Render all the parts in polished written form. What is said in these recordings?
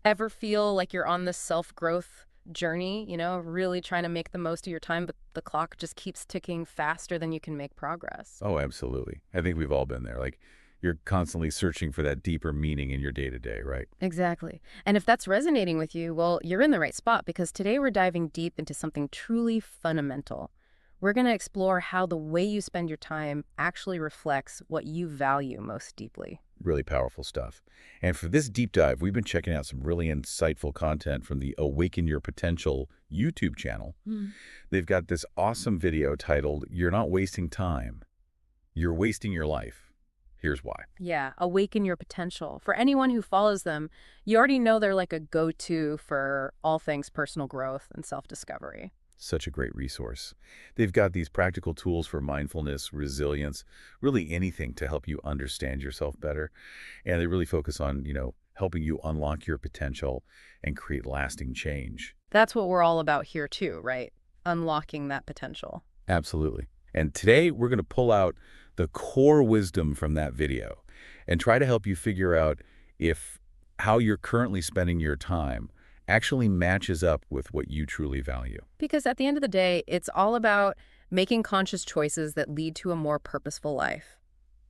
Ever feel like you're on this self-growth journey, really trying to make the most of your time, but the clock just keeps ticking faster than you can make progress? Oh, absolutely. I think we've all been there. Like, you're constantly searching for that deeper meaning in your day-to-day, right? Exactly. And if that's resonating with you, well, you're in the right spot because today we're diving deep into something truly fundamental. We're going to explore how the way you spend your time actually reflects what you value most deeply. Really powerful stuff. And for this deep dive, we've been checking out some really insightful content from the Awaken Your Potential YouTube channel. They've got this awesome video titled, "You're Not Wasting Time. You're Wasting Your Life. Here's Why." Yeah, awaken your potential. For anyone who follows them, you already know they're like a go-to for all things personal growth and self-discovery. Such a great resource. They've got these practical tools for mindfulness, resilience, really anything to help you understand yourself better. And they really focus on, helping you unlock your potential and create lasting change. That's what we're all about here too, right? Unlocking that potential. Absolutely. And today we're going to pull out the core wisdom from that video and try to help you figure out if how you're currently spending your time actually matches up with what you truly value. Because at the end of the day, it's all about making conscious choices that lead to a more purposeful life,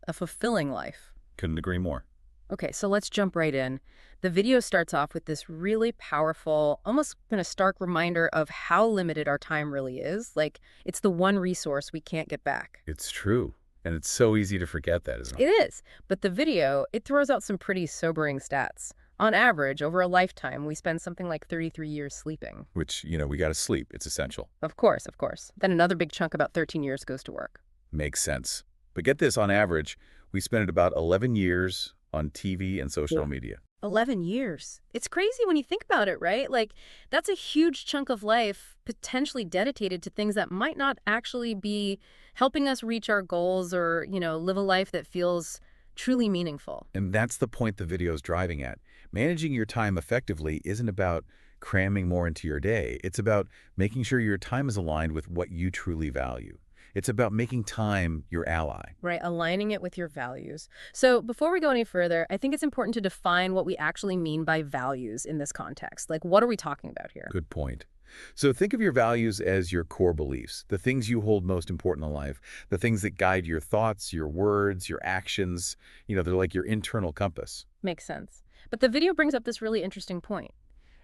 a fulfilling life. Couldn't agree more. Okay, so let's jump right in. The video starts off with this really powerful, almost kind of stark reminder of how limited our time really is. Like, it's the one resource we can't get back. It's true. And it's so easy to forget that, isn't It it? is. But the video, it throws out some pretty sobering stats. On average, over a lifetime, we spend something like 33 years sleeping. Which, we got to sleep. It's essential. Of course, of course. Then another big chunk, about 13 years, goes to work. Makes sense. But get this, on average, we spend about 11 years on TV and social media. 11 years. It's crazy when you think about it, right? Like, that's a huge chunk of life potentially dedicated to things that might not actually be helping us reach our goals or, live a life that feels truly meaningful. And that's the point the video is driving at. Managing your time effectively isn't about cramming more into your day. It's about making sure your time is aligned with what you truly value. It's about making time your ally. Right, aligning it with your values. So before we go any further, I think it's important to define what we actually mean by values in this context. Like, what are we talking about here? Good point. So think of your values as your core beliefs, the things you hold most important in life, the things that guide your thoughts, your words, your actions. They're like your internal compass. Makes sense. But the video brings up this really interesting point.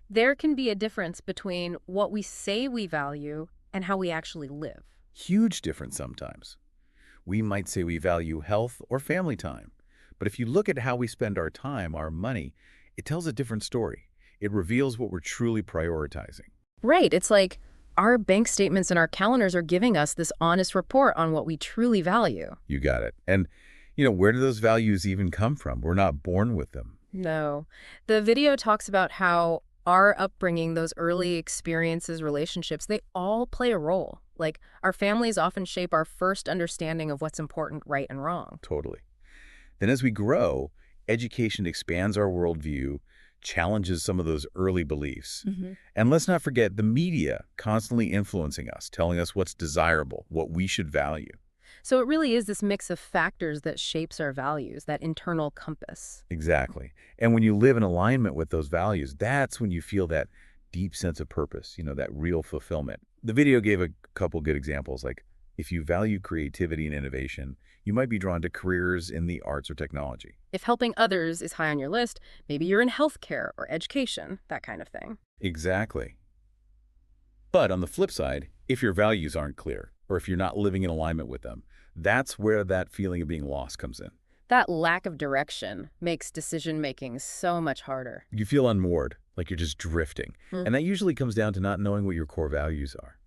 There can be a difference between what we say we value and how we actually live. Huge difference sometimes. We might say we value health or family time, but if you look at how we spend our time, our money, it tells a different story. It reveals what we're truly prioritizing. Right. It's like our bank statements and our calendars are giving us this honest report on what we truly value. You got it. And, where do those values even come from? We're not born with them. No. The video talks about how our upbringing, those early experiences, relationships, they all play a role. Like, our families often shape our first understanding of what's important, right, and wrong. Totally. Then as we grow, education expands our worldview, challenges some of those early beliefs. And let's not forget the media constantly influencing us, telling us what's desirable, what we should value. So it really is this mix of factors that shapes our values, that internal compass. Exactly. And when you live in alignment with those values, that's when you feel that deep sense of purpose, that real fulfillment. The video gave a couple good examples, like if you value creativity and innovation, you might be drawn to careers in the arts or technology. If helping others is high on your list, maybe you're in healthcare or education, that kind of thing. Exactly. But on the flip side, if your values aren't clear, or if you're not living in alignment with them, that's where that feeling of being lost comes in. That lack of direction makes decision-making so much harder. You feel unmoored, like you're just drifting. And that usually comes down to not knowing what your core values are.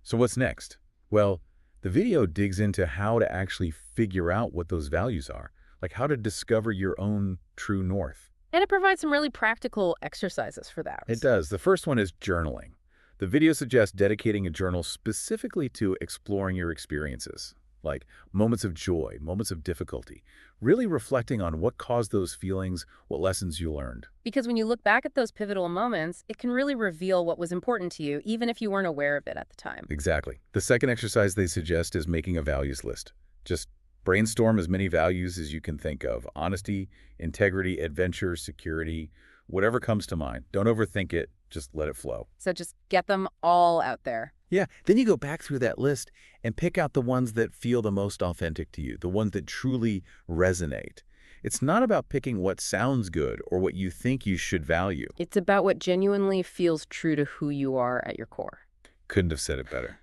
So what's next? Well, the video digs into how to actually figure out what those values are, like how to discover your own true north. And it provides some really practical exercises for that. It does. The first one is journaling. The video suggests dedicating a journal specifically to exploring your experiences, like moments of joy, moments of difficulty, really reflecting on what caused those feelings, what lessons you learned. Because when you look back at those pivotal moments, it can really reveal what was important to you, even if you weren't aware of it at the time. Exactly. The second exercise they suggest is making a values list. Just brainstorm as many values as you can think of: honesty, integrity, adventure, security, Whatever comes to mind. Don't overthink it. Just let it flow. So just get them all out there. Yeah, then you go back through that list and pick out the ones that feel the most authentic to you, the ones that truly resonate. It's not about picking what sounds good or what you think you should value. It's about what genuinely feels true to who you are at your core. Couldn't have said it better.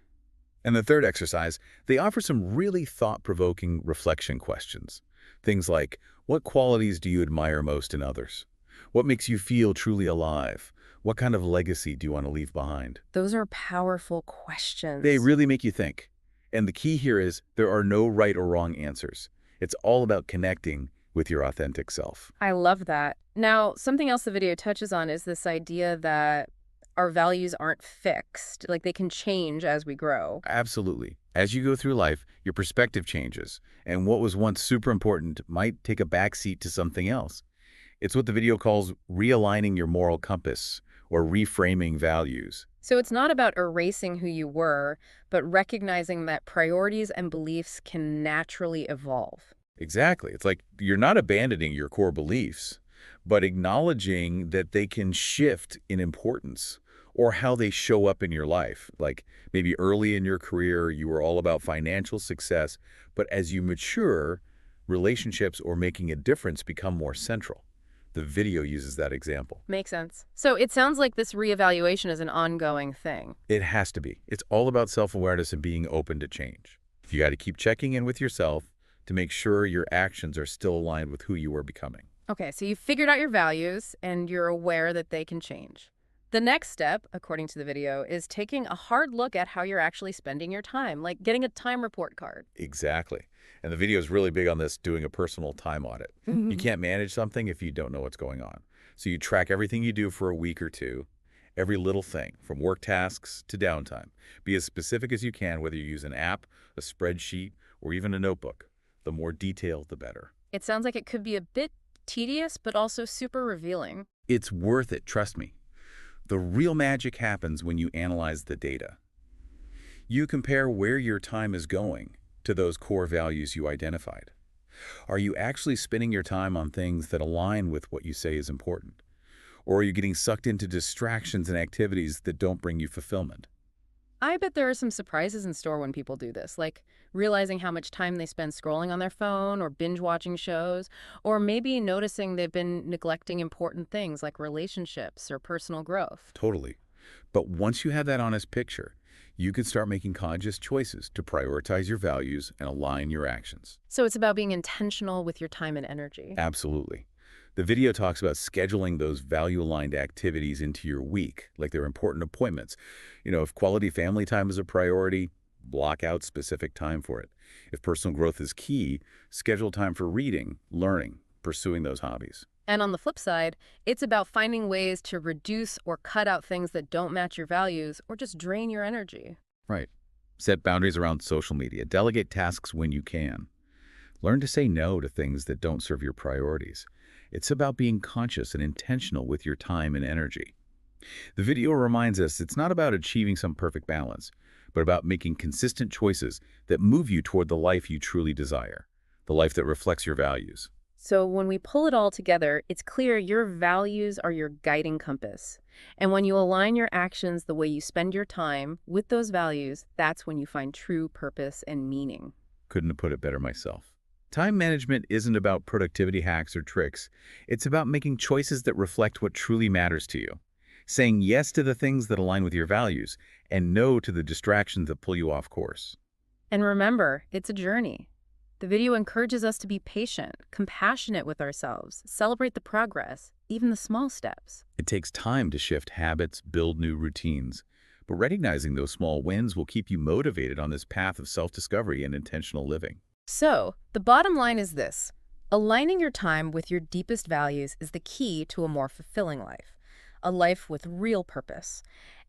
And the third exercise, they offer some really thought-provoking reflection questions. Things like, what qualities do you admire most in others? What makes you feel truly alive? What kind of legacy do you want to leave behind? Those are powerful questions. They really make you think. And the key here is there are no right or wrong answers. It's all about connecting with your authentic self. I love that. Now, something else the video touches on is this idea that our values aren't fixed. Like they can change as we grow. Absolutely. As you go through life, your perspective changes, and what was once super important might take a backseat to something else. It's what the video calls realigning your moral compass or reframing values. So it's not about erasing who you were, but recognizing that priorities and beliefs can naturally evolve. Exactly. It's like you're not abandoning your core beliefs, but acknowledging that they can shift in importance or how they show up in your life. Like maybe early in your career, you were all about financial success, but as you mature, relationships or making a difference become more central. The video uses that example. Makes sense. So it sounds like this reevaluation is an ongoing thing. It has to be. It's all about self-awareness and being open to change. You got to keep checking in with yourself to make sure your actions are still aligned with who you are becoming. Okay, so you've figured out your values and you're aware that they can change. The next step, according to the video, is taking a hard look at how you're actually spending your time, like getting a time report card. Exactly. And the video is really big on this, doing a personal time audit. You can't manage something if you don't know what's going on. So you track everything you do for a week or two, every little thing, from work tasks to downtime. Be as specific as you can, whether you use an app, a spreadsheet, or even a notebook. The more detail, the better. It sounds like it could be a bit tedious, but also super revealing. It's worth it, trust me. The real magic happens when you analyze the data. You compare where your time is going to those core values you identified. Are you actually spending your time on things that align with what you say is important? Or are you getting sucked into distractions and activities that don't bring you fulfillment? I bet there are some surprises in store when people do this, like realizing how much time they spend scrolling on their phone or binge watching shows, or maybe noticing they've been neglecting important things like relationships or personal growth. Totally. But once you have that honest picture, you can start making conscious choices to prioritize your values and align your actions. So it's about being intentional with your time and energy. Absolutely. The video talks about scheduling those value-aligned activities into your week, like they're important appointments. If quality family time is a priority, block out specific time for it. If personal growth is key, schedule time for reading, learning, pursuing those hobbies. And on the flip side, it's about finding ways to reduce or cut out things that don't match your values or just drain your energy. Right. Set boundaries around social media. Delegate tasks when you can. Learn to say no to things that don't serve your priorities. It's about being conscious and intentional with your time and energy. The video reminds us it's not about achieving some perfect balance, but about making consistent choices that move you toward the life you truly desire, the life that reflects your values. So when we pull it all together, it's clear your values are your guiding compass. And when you align your actions the way you spend your time with those values, that's when you find true purpose and meaning. Couldn't have put it better myself. Time management isn't about productivity hacks or tricks. It's about making choices that reflect what truly matters to you. Saying yes to the things that align with your values and no to the distractions that pull you off course. And remember, it's a journey. The video encourages us to be patient, compassionate with ourselves, celebrate the progress, even the small steps. It takes time to shift habits, build new routines. But recognizing those small wins will keep you motivated on this path of self-discovery and intentional living. So, the bottom line is this. Aligning your time with your deepest values is the key to a more fulfilling life, a life with real purpose.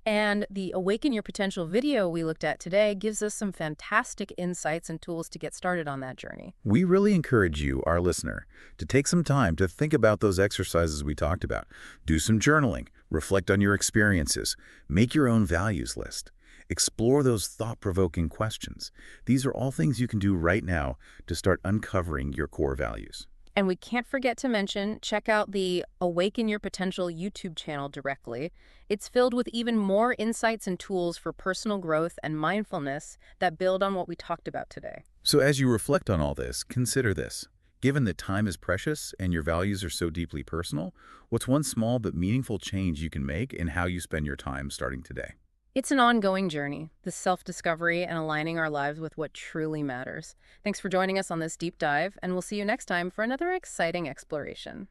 And the Awaken Your Potential video we looked at today gives us some fantastic insights and tools to get started on that journey. We really encourage you, our listener, to take some time to think about those exercises we talked about. Do some journaling, reflect on your experiences, make your own values list. Explore those thought-provoking questions. These are all things you can do right now to start uncovering your core values. And we can't forget to mention, check out the Awaken Your Potential YouTube channel directly. It's filled with even more insights and tools for personal growth and mindfulness that build on what we talked about today. So as you reflect on all this, consider this. Given that time is precious and your values are so deeply personal, what's one small but meaningful change you can make in how you spend your time starting today? It's an ongoing journey, the self-discovery and aligning our lives with what truly matters. Thanks for joining us on this deep dive, and we'll see you next time for another exciting exploration.